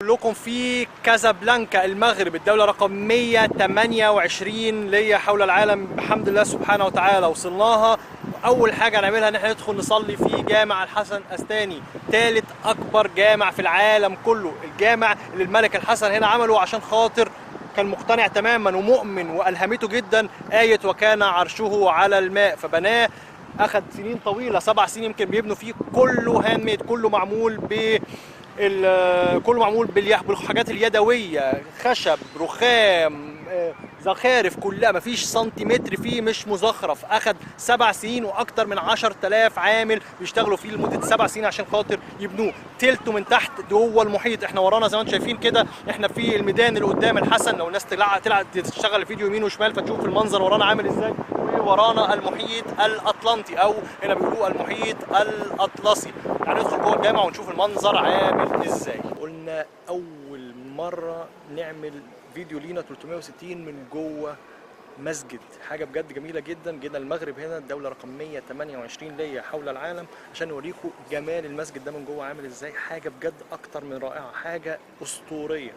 لكم في كازابلانكا المغرب، الدولة رقم 128 ليا حول العالم بحمد الله سبحانه وتعالى وصلناها. أول حاجة هنعملها إن احنا ندخل نصلي في جامع الحسن الثاني، ثالث أكبر جامع في العالم كله، الجامع اللي الملك الحسن هنا عمله عشان خاطر كان مقتنع تماما ومؤمن وألهمته جدا آية وكان عرشه على الماء، فبناه. أخذ سنين طويلة، 7 سنين يمكن بيبنوا فيه، كله هاند ميد، كله معمول كله معمول بالحاجات اليدويه، خشب، رخام، زخارف، كلها مفيش سنتيمتر فيه مش مزخرف. اخد 7 سنين واكتر من 10,000 عامل بيشتغلوا فيه لمده 7 سنين عشان خاطر يبنوه. تلته من تحت جوه المحيط. احنا ورانا زي ما انتم شايفين كده، احنا في الميدان اللي قدام الحسن، لو الناس طلعت تشتغل الفيديو يمين وشمال فتشوف المنظر ورانا عامل ازاي. ورانا المحيط الاطلنطي، او هنا بيقولوا المحيط الاطلسي. يعني ندخل جوه الجامع ونشوف المنظر عامل ازاي. قلنا اول مره نعمل فيديو لينا 360 من جوه مسجد، حاجه بجد جميله جدا. جينا المغرب هنا، الدوله رقم 128 ليا حول العالم، عشان نوريكم جمال المسجد ده من جوه عامل ازاي. حاجه بجد اكتر من رائعه، حاجه اسطوريه.